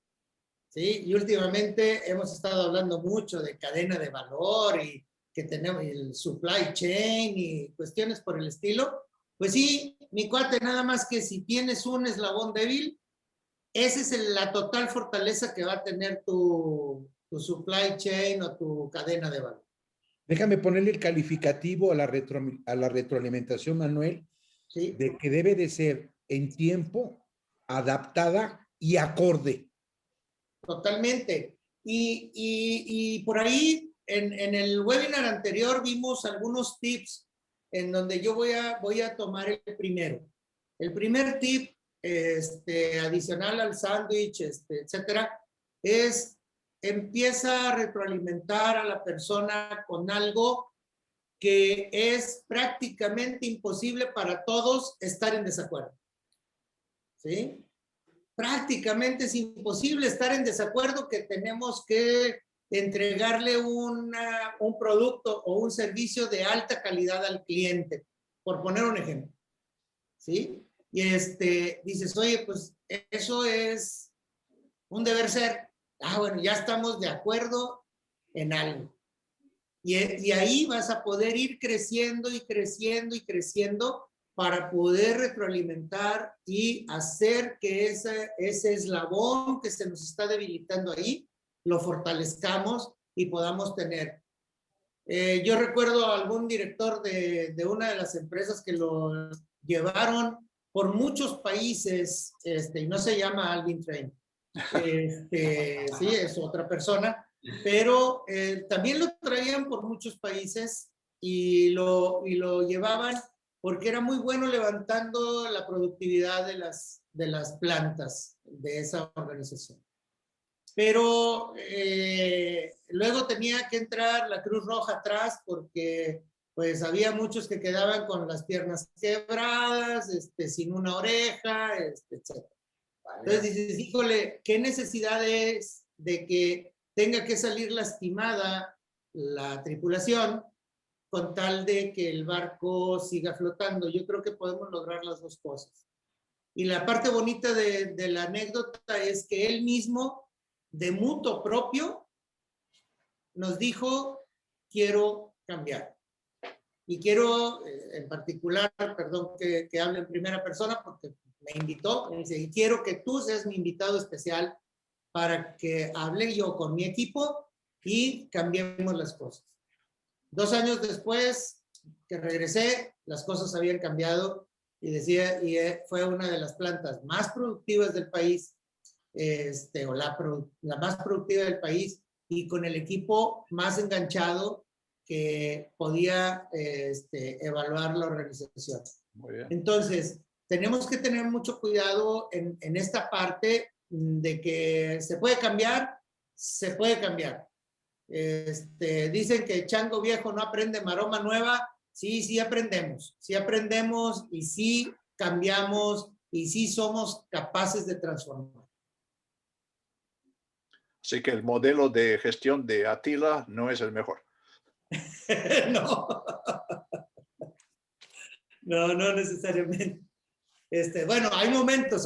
¿Sí? Y últimamente hemos estado hablando mucho de cadena de valor y que tenemos el supply chain y cuestiones por el estilo. Pues sí, mi cuate, nada más que si tienes un eslabón débil, esa es la total fortaleza que va a tener tu supply chain o tu cadena de valor. Déjame ponerle el calificativo a la retroalimentación, Manuel, ¿Sí? de que debe de ser en tiempo, adaptada y acorde. Totalmente. Y por ahí, en el webinar anterior vimos algunos tips en donde yo voy a tomar el primero. El primer tip, adicional al sándwich, etcétera, es empieza a retroalimentar a la persona con algo que es prácticamente imposible para todos estar en desacuerdo. ¿Sí? Prácticamente es imposible estar en desacuerdo que tenemos que entregarle un producto o un servicio de alta calidad al cliente, por poner un ejemplo. ¿Sí? Y dices, oye, pues eso es un deber ser. Bueno, ya estamos de acuerdo en algo. Y ahí vas a poder ir creciendo y creciendo y creciendo para poder retroalimentar y hacer que ese eslabón que se nos está debilitando ahí, lo fortalezcamos y podamos tener. Yo recuerdo a algún director de una de las empresas que lo llevaron por muchos países, y no se llama Alvin Train. Sí, es otra persona, pero también lo traían por muchos países y lo llevaban porque era muy bueno levantando la productividad de las plantas de esa organización. Pero luego tenía que entrar la Cruz Roja atrás porque pues había muchos que quedaban con las piernas quebradas, sin una oreja, etc. Entonces dices, híjole, ¿qué necesidad es de que tenga que salir lastimada la tripulación con tal de que el barco siga flotando. Yo creo que podemos lograr las dos cosas. Y la parte bonita de la anécdota es que él mismo, de mutuo propio, nos dijo, quiero cambiar. Y quiero, en particular, perdón que hable en primera persona porque me invitó, me dice, y quiero que tú seas mi invitado especial para que hable yo con mi equipo y cambiemos las cosas. 2 años después que regresé, las cosas habían cambiado y decía, fue una de las plantas más productivas del país, o la más productiva del país, y con el equipo más enganchado que podía evaluar la organización. Muy bien. Entonces, tenemos que tener mucho cuidado en esta parte de que se puede cambiar, se puede cambiar. Dicen que chango viejo no aprende maroma nueva. Sí, sí aprendemos y sí cambiamos y sí somos capaces de transformar. Así que el modelo de gestión de Attila no es el mejor. No. No necesariamente. Bueno, hay momentos.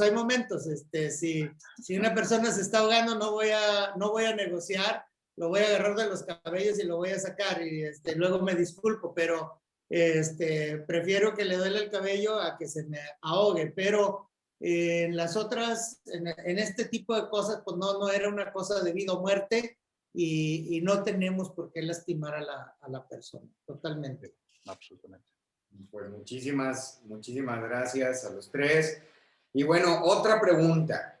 Si una persona se está ahogando, no voy a negociar, lo voy a agarrar de los cabellos y lo voy a sacar y luego me disculpo, pero prefiero que le duele el cabello a que se me ahogue, pero en las otras, en este tipo de cosas, pues no era una cosa de vida o muerte y no tenemos por qué lastimar a la persona, totalmente. Absolutamente. Pues muchísimas gracias a los tres. Y bueno, otra pregunta.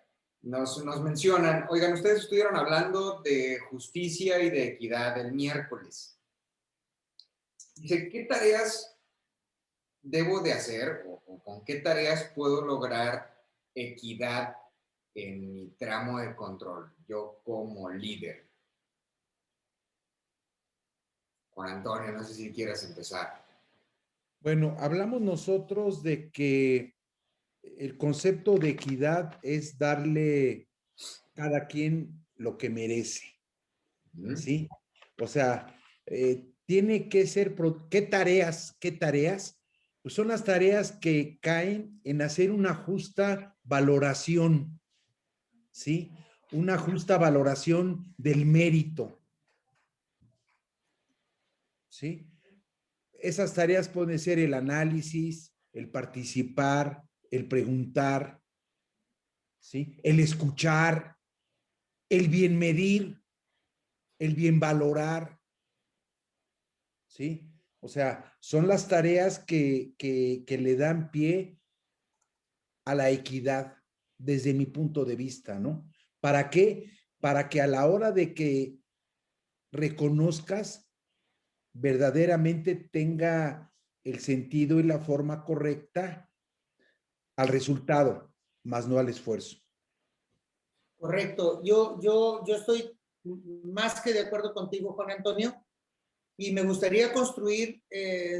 Nos mencionan, oigan, ustedes estuvieron hablando de justicia y de equidad el miércoles. Dice, ¿qué tareas debo de hacer o con qué tareas puedo lograr equidad en mi tramo de control, yo como líder? Juan Antonio, no sé si quieras empezar. Bueno, hablamos nosotros de que el concepto de equidad es darle a cada quien lo que merece, ¿sí? O sea, tiene que ser, ¿qué tareas? Pues son las tareas que caen en hacer una justa valoración, ¿sí? Una justa valoración del mérito, ¿sí? Esas tareas pueden ser el análisis, el participar, el preguntar, ¿sí? El escuchar, el bien medir, el bien valorar, ¿sí? O sea, son las tareas que le dan pie a la equidad desde mi punto de vista, ¿no? ¿Para qué? Para que a la hora de que reconozcas, verdaderamente tenga el sentido y la forma correcta al resultado, más no al esfuerzo. Correcto. Yo estoy más que de acuerdo contigo, Juan Antonio, y me gustaría construir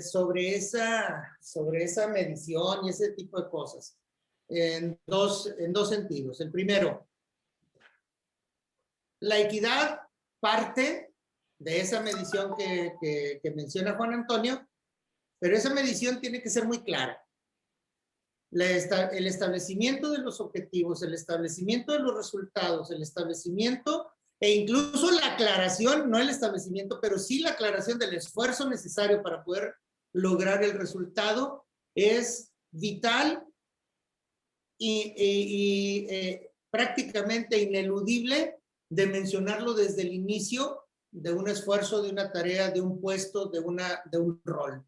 sobre esa medición y ese tipo de cosas en dos sentidos. El primero, la equidad parte de esa medición que menciona Juan Antonio, pero esa medición tiene que ser muy clara. El establecimiento de los objetivos, el establecimiento de los resultados, el establecimiento e incluso la aclaración, no el establecimiento, pero sí la aclaración del esfuerzo necesario para poder lograr el resultado es vital y prácticamente ineludible de mencionarlo desde el inicio de un esfuerzo, de una tarea, de un puesto, de un rol.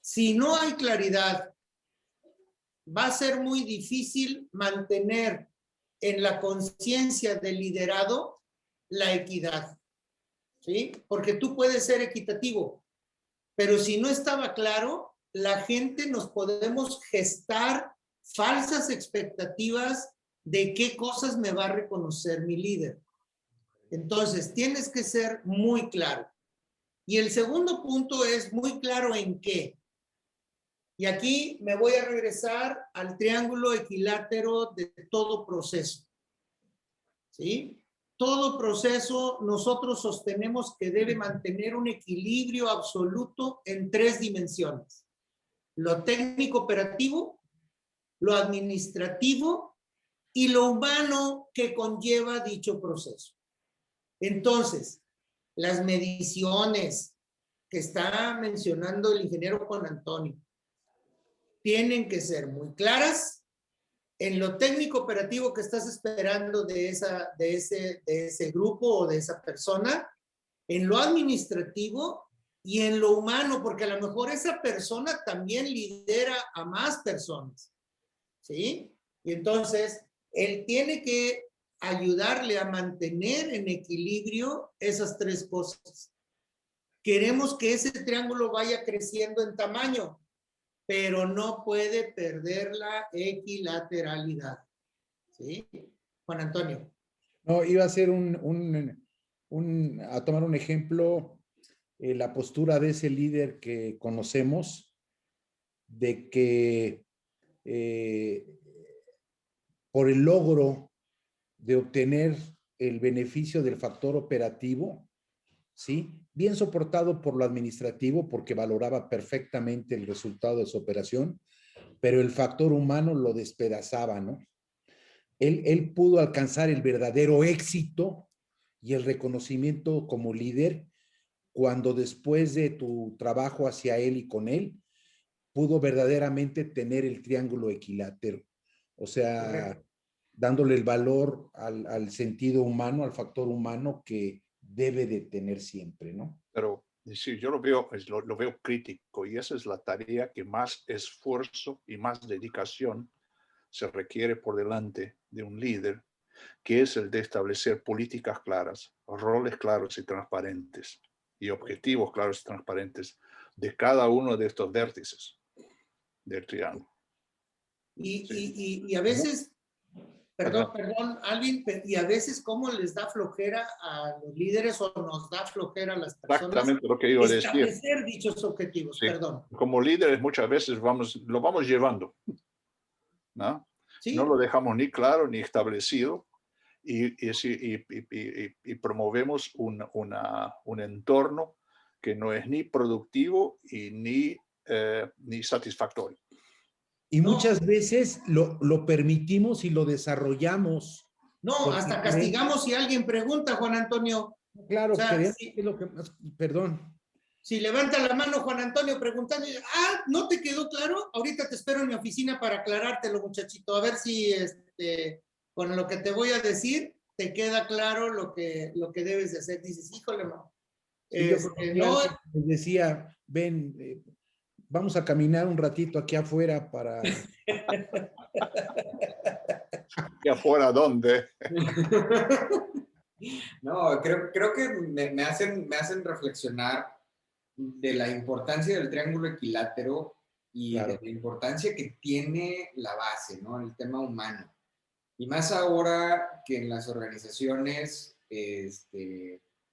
Si no hay claridad, va a ser muy difícil mantener en la conciencia del liderado la equidad, ¿sí? Porque tú puedes ser equitativo, pero si no estaba claro, la gente nos podemos gestar falsas expectativas de qué cosas me va a reconocer mi líder. Entonces, tienes que ser muy claro. Y el segundo punto es muy claro en qué. Y aquí me voy a regresar al triángulo equilátero de todo proceso. ¿Sí? todo proceso nosotros sostenemos que debe mantener un equilibrio absoluto en 3 dimensiones: lo técnico operativo, lo administrativo y lo humano que conlleva dicho proceso. Entonces, las mediciones que está mencionando el ingeniero Juan Antonio tienen que ser muy claras en lo técnico operativo que estás esperando de ese grupo o de esa persona, en lo administrativo y en lo humano, porque a lo mejor esa persona también lidera a más personas, ¿sí? Y entonces, él tiene que ayudarle a mantener en equilibrio esas 3 cosas. Queremos que ese triángulo vaya creciendo en tamaño, pero no puede perder la equilateralidad, ¿sí? Juan Antonio. No, iba a ser a tomar un ejemplo, la postura de ese líder que conocemos, de que por el logro de obtener el beneficio del factor operativo, ¿sí? Bien soportado por lo administrativo, porque valoraba perfectamente el resultado de su operación, pero el factor humano lo despedazaba, ¿no? Él pudo alcanzar el verdadero éxito y el reconocimiento como líder cuando después de tu trabajo hacia él y con él, pudo verdaderamente tener el triángulo equilátero. O sea, dándole el valor al sentido humano, al factor humano que debe de tener siempre, ¿no? Pero sí, yo lo veo crítico, y esa es la tarea que más esfuerzo y más dedicación se requiere por delante de un líder, que es el de establecer políticas claras, roles claros y transparentes, y objetivos claros y transparentes de cada uno de estos vértices del triángulo. Y a veces, perdón, Alvin, y a veces cómo les da flojera a los líderes o nos da flojera a las personas Exactamente lo que iba a decir. establecer dichos objetivos, Sí. perdón. Como líderes muchas veces lo vamos llevando, ¿no? ¿Sí? No lo dejamos ni claro ni establecido, y promovemos un entorno que no es ni productivo y ni satisfactorio. Y muchas veces lo permitimos y lo desarrollamos. No, hasta castigamos si alguien pregunta, Juan Antonio. Claro, o sea, es lo que más, perdón. Si levanta la mano Juan Antonio preguntando, ¿no te quedó claro? Ahorita te espero en mi oficina para aclarártelo, muchachito. A ver si con lo que te voy a decir te queda claro lo que debes de hacer. Dices, híjole, no. No. Les decía, ven, vamos a caminar un ratito aquí afuera para... ¿Y afuera dónde? No, creo que me hacen reflexionar de la importancia del triángulo equilátero y Claro. de la importancia que tiene la base, ¿no? El tema humano. Y más ahora que en las organizaciones,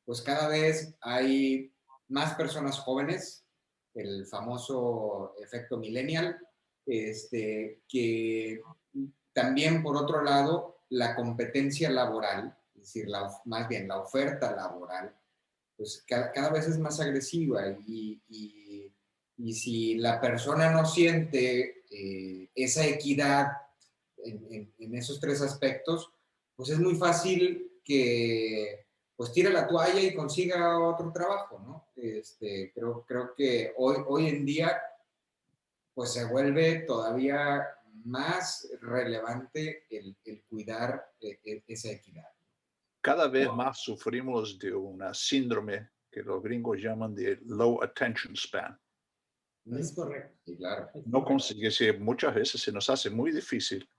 pues cada vez hay más personas jóvenes, el famoso efecto millennial, que también, por otro lado, la competencia laboral, es decir, más bien la oferta laboral, pues cada vez es más agresiva, y si la persona no siente esa equidad en esos 3 aspectos, pues es muy fácil que pues tire la toalla y consiga otro trabajo, ¿no? Creo que hoy en día pues se vuelve todavía más relevante el cuidar esa equidad. Cada vez más sufrimos de una síndrome que los gringos llaman de low attention span. Es correcto. Sí, claro. No consigue, muchas veces se nos hace muy difícil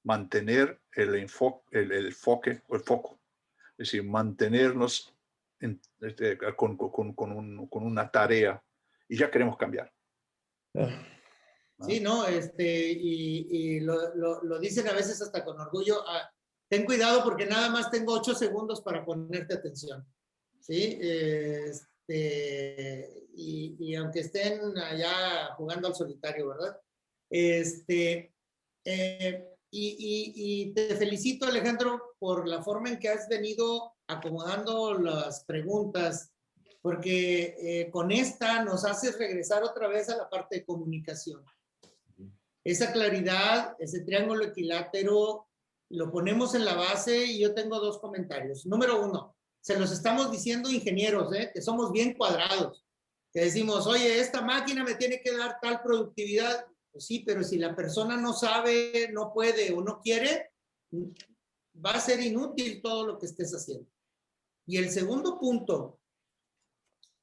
mantener el foco, es decir, mantenernos con una tarea, y ya queremos cambiar. Sí, no, y lo dicen a veces hasta con orgullo. Ten cuidado porque nada más tengo 8 segundos para ponerte atención. ¿Sí? Y aunque estén allá jugando al solitario, ¿verdad? Y te felicito, Alejandro, por la forma en que has venido acomodando las preguntas, porque con esta nos haces regresar otra vez a la parte de comunicación. Esa claridad, ese triángulo equilátero, lo ponemos en la base y yo tengo dos comentarios. Número uno, se los estamos diciendo ingenieros, que somos bien cuadrados, que decimos, oye, esta máquina me tiene que dar tal productividad. Pues sí, pero si la persona no sabe, no puede o no quiere, va a ser inútil todo lo que estés haciendo. Y el segundo punto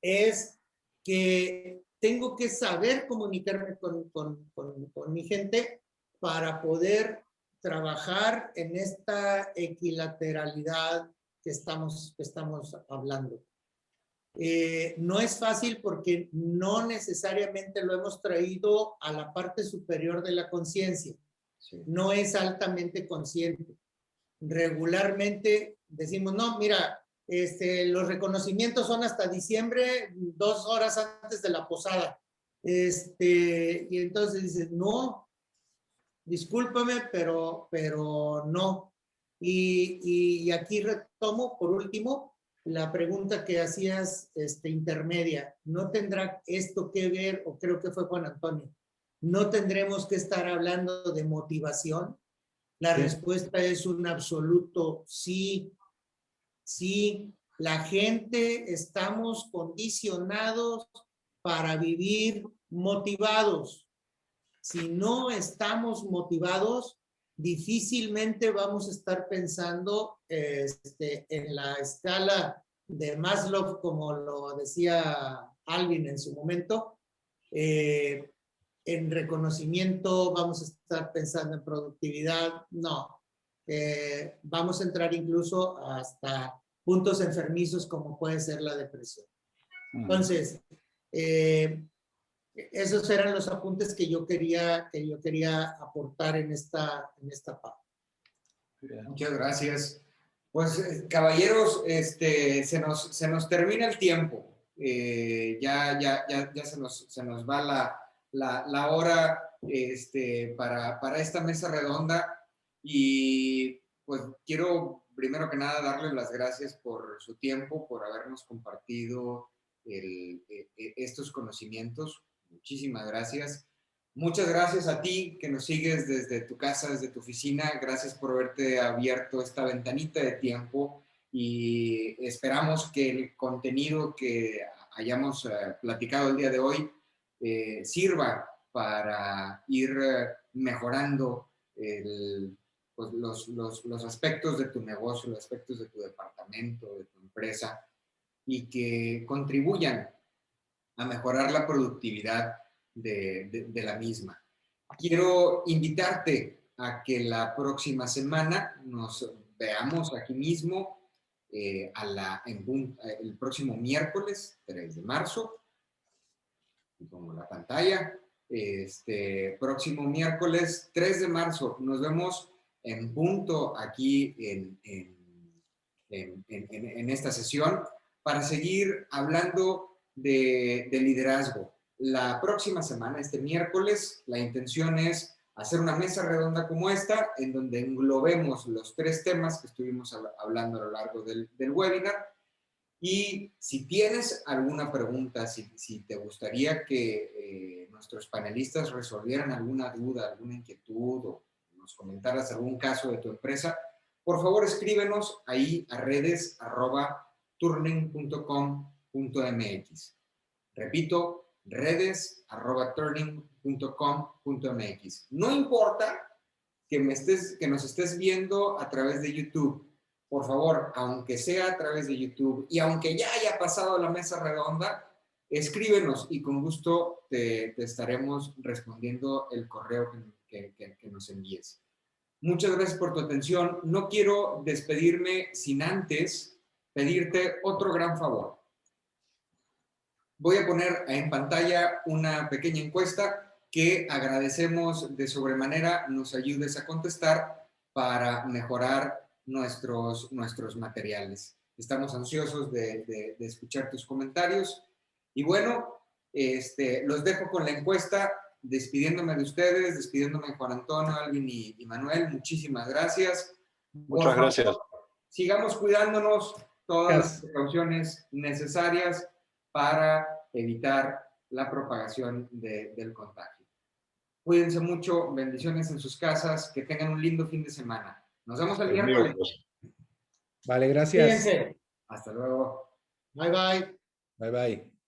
es que tengo que saber comunicarme con mi gente para poder trabajar en esta equilateralidad que estamos hablando. No es fácil porque no necesariamente lo hemos traído a la parte superior de la conciencia. Sí. No es altamente consciente. Regularmente decimos, no, mira, los reconocimientos son hasta diciembre, 2 horas antes de la posada. Y entonces dices, no, discúlpame, pero no. Y aquí retomo, por último, la pregunta que hacías intermedia. ¿No tendrá esto que ver, o creo que fue Juan Antonio, no tendremos que estar hablando de motivación? La respuesta es un absoluto sí. Sí, la gente estamos condicionados para vivir motivados. Si no estamos motivados, difícilmente vamos a estar pensando en la escala de Maslow, como lo decía Alvin en su momento. En reconocimiento vamos a estar pensando en productividad. No. Vamos a entrar incluso hasta puntos enfermizos como puede ser la depresión. Entonces, esos eran los apuntes que yo quería aportar en esta parte. Muchas gracias. Pues, caballeros, se nos termina el tiempo. Ya se nos va la hora para esta mesa redonda. Y pues quiero primero que nada darles las gracias por su tiempo, por habernos compartido estos conocimientos. Muchísimas gracias. Muchas gracias a ti que nos sigues desde tu casa, desde tu oficina. Gracias por haberte abierto esta ventanita de tiempo y esperamos que el contenido que hayamos platicado el día de hoy sirva para ir mejorando pues los aspectos de tu negocio, los aspectos de tu departamento, de tu empresa, y que contribuyan a mejorar la productividad de la misma. Quiero invitarte a que la próxima semana nos veamos aquí mismo el próximo miércoles 3 de marzo, y pongo la pantalla. Próximo miércoles 3 de marzo nos vemos en punto aquí en esta sesión para seguir hablando de liderazgo. La próxima semana, este miércoles, la intención es hacer una mesa redonda como esta, en donde englobemos los 3 temas que estuvimos hablando a lo largo del webinar. Y si tienes alguna pregunta, si te gustaría que nuestros panelistas resolvieran alguna duda, alguna inquietud, o nos comentaras algún caso de tu empresa, por favor escríbenos ahí a redes@turning.com.mx. Repito, redes@turning.com.mx. No importa que nos estés viendo a través de YouTube. Por favor, aunque sea a través de YouTube y aunque ya haya pasado la mesa redonda, escríbenos y con gusto te estaremos respondiendo el correo que nos envíes. Muchas gracias por tu atención. No quiero despedirme sin antes pedirte otro gran favor. Voy a poner en pantalla una pequeña encuesta que agradecemos de sobremanera nos ayudes a contestar para mejorar nuestros materiales. Estamos ansiosos de escuchar tus comentarios. Y bueno, los dejo con la encuesta, despidiéndome de ustedes, despidiéndome de Juan Antonio, Alvin y Manuel. Muchísimas gracias. Muchas gracias. sigamos cuidándonos, todas las precauciones necesarias para evitar la propagación del contagio. Cuídense mucho, bendiciones en sus casas, que tengan un lindo fin de semana. Nos vemos el miércoles. Vale, gracias. Cuídense. Hasta luego. Bye, bye. Bye, bye.